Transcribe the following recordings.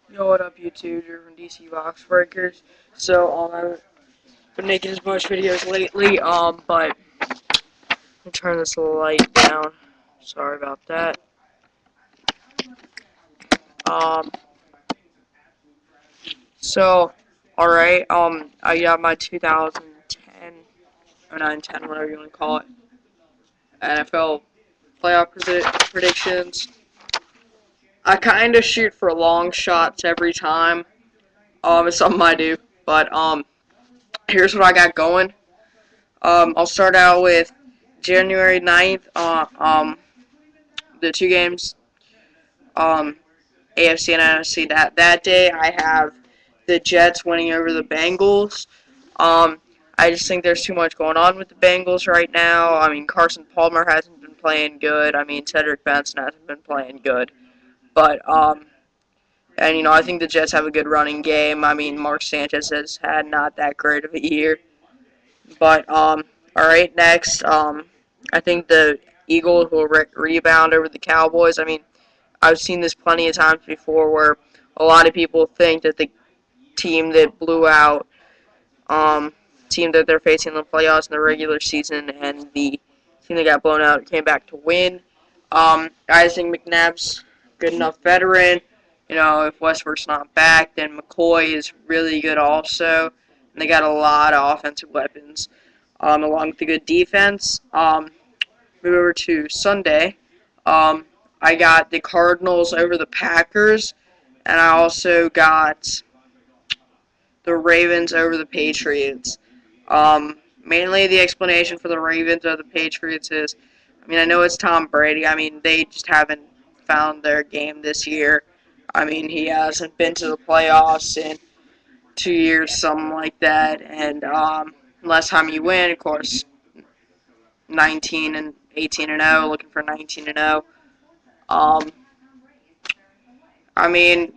Yo, what up, YouTube? You're from dcboxbreakers. So, I've been making as much videos lately, but I'll turn this light down. Sorry about that. Um, so, alright, I got my 2010, or 9-10, whatever you want to call it, NFL playoff predictions. I kind of shoot for long shots every time. It's something I do, but, here's what I got going. I'll start out with January 9th, the two games, um, AFC and NFC. That day, I have the Jets winning over the Bengals. Um, I just think there's too much going on with the Bengals right now. I mean, Carson Palmer hasn't been playing good. I mean, Cedric Benson hasn't been playing good. But, and, I think the Jets have a good running game. I mean, Mark Sanchez has had not that great of a year. But, all right, next, I think the Eagles will rebound over the Cowboys. I mean, I've seen this plenty of times before where a lot of people think that the team that blew out, um, team that they're facing in the playoffs in the regular season and the team that got blown out came back to win. I think McNabb's good enough veteran. If Westbrook's not back, then McCoy is really good also. And they got a lot of offensive weapons, along with the good defense. Move over to Sunday. Um, I got the Cardinals over the Packers, and I also got the Ravens over the Patriots. Mainly the explanation for the Ravens over the Patriots is, I mean, I know it's Tom Brady. I mean, they just haven't found their game this year. I mean, he hasn't been to the playoffs in 2 years, something like that. And last time you win, of course, 19 and 18 and 0, looking for 19 and 0. Um, I mean,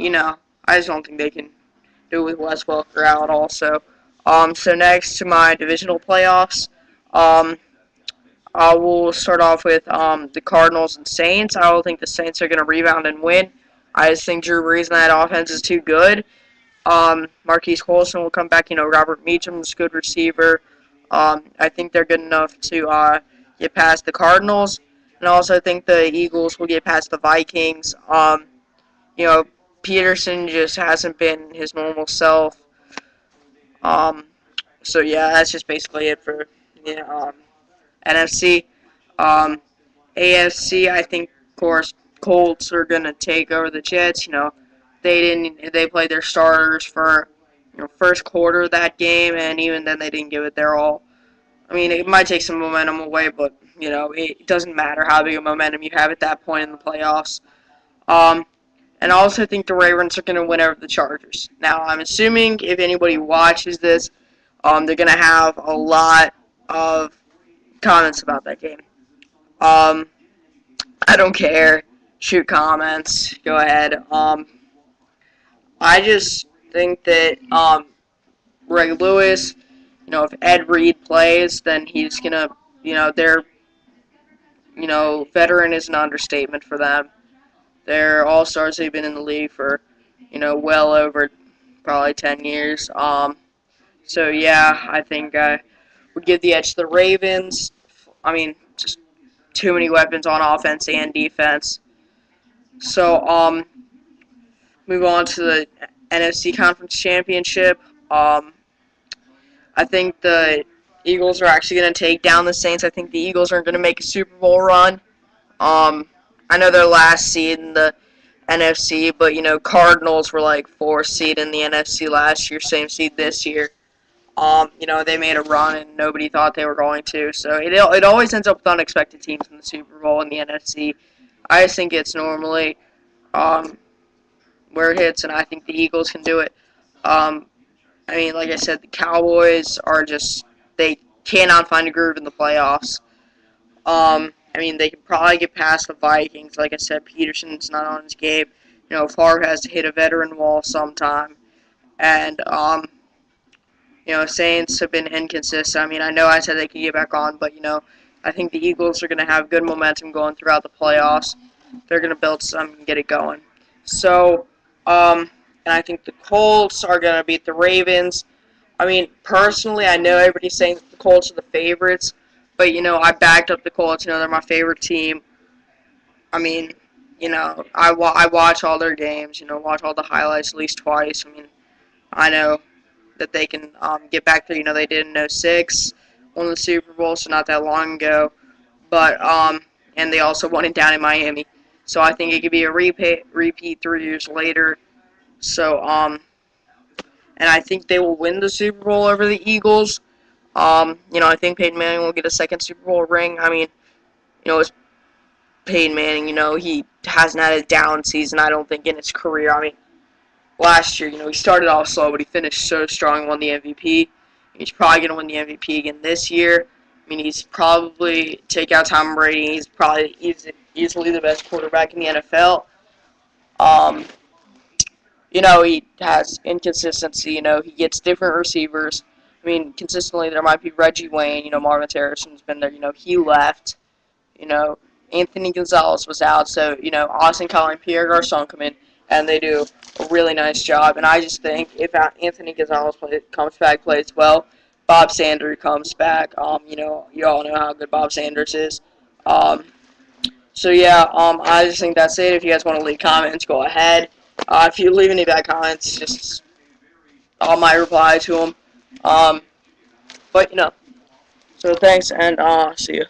I just don't think they can do it with Wes Welker out also. So next to my divisional playoffs, um, I will start off with the Cardinals and Saints. I don't think the Saints are going to rebound and win. I just think Drew Brees and that offense is too good. Marquise Colson will come back. Robert Meacham's a good receiver. I think they're good enough to get past the Cardinals. And I also think the Eagles will get past the Vikings. You know, Peterson just hasn't been his normal self. Um, so yeah, that's just basically it for NFC. Um, AFC, I think, of course, Colts are gonna take over the Jets. They played their starters for first quarter of that game, and even then they didn't give it their all. I mean, it might take some momentum away, but it doesn't matter how big a momentum you have at that point in the playoffs. Um, and I also think the Ravens are going to win over the Chargers. Now, I'm assuming if anybody watches this, they're going to have a lot of comments about that game. Um, I don't care. Shoot comments. Go ahead. I just think that Ray Lewis, if Ed Reed plays, then he's going to, their, veteran is an understatement for them. They're all-stars. They've been in the league for, well over probably 10 years. So, yeah, I think I would give the edge to the Ravens. I mean, just too many weapons on offense and defense. So, move on to the NFC Conference Championship. I think the Eagles are actually going to take down the Saints. I think the Eagles are going to make a Super Bowl run. I know they're last seed in the NFC, but Cardinals were like 4th seed in the NFC last year, same seed this year. They made a run and nobody thought they were going to. So it always ends up with unexpected teams in the Super Bowl in the NFC. I just think it's normally where it hits, and I think the Eagles can do it. I mean, like I said, the Cowboys are just they cannot find a groove in the playoffs. I mean, they can probably get past the Vikings. Like I said, Peterson's not on his game. Favre has to hit a veteran wall sometime. And, Saints have been inconsistent. I mean, I know I said they could get back on, but, I think the Eagles are going to have good momentum going throughout the playoffs. They're going to build some and get it going. So, and I think the Colts are going to beat the Ravens. I mean, personally, I know everybody's saying that the Colts are the favorites, but I backed up the Colts. They're my favorite team. I mean, I watch all their games. Watch all the highlights at least twice. I mean, I know that they can get back there. They did in '06, won the Super Bowl, so not that long ago. But and they also won it down in Miami. So I think it could be a repeat 3 years later. So and I think they will win the Super Bowl over the Eagles. I think Peyton Manning will get a second Super Bowl ring. I mean, it's Peyton Manning. He hasn't had a down season, I don't think, in his career. I mean, last year, he started off slow, but he finished so strong, won the MVP. He's probably going to win the MVP again this year. I mean, he's probably, take out Tom Brady, he's probably easily the best quarterback in the NFL. Um, he has inconsistency. He gets different receivers. I mean, consistently, there might be Reggie Wayne. Marvin Harrison's been there. He left. You know, Anthony Gonzalez was out, so Austin Collie and Pierre Garcon come in, and they do a really nice job. And I just think if Anthony Gonzalez comes back, plays well, Bob Sanders comes back. You all know how good Bob Sanders is. Um, so yeah, I just think that's it. If you guys want to leave comments, go ahead. If you leave any bad comments, just I might reply to them. But so thanks, and see you.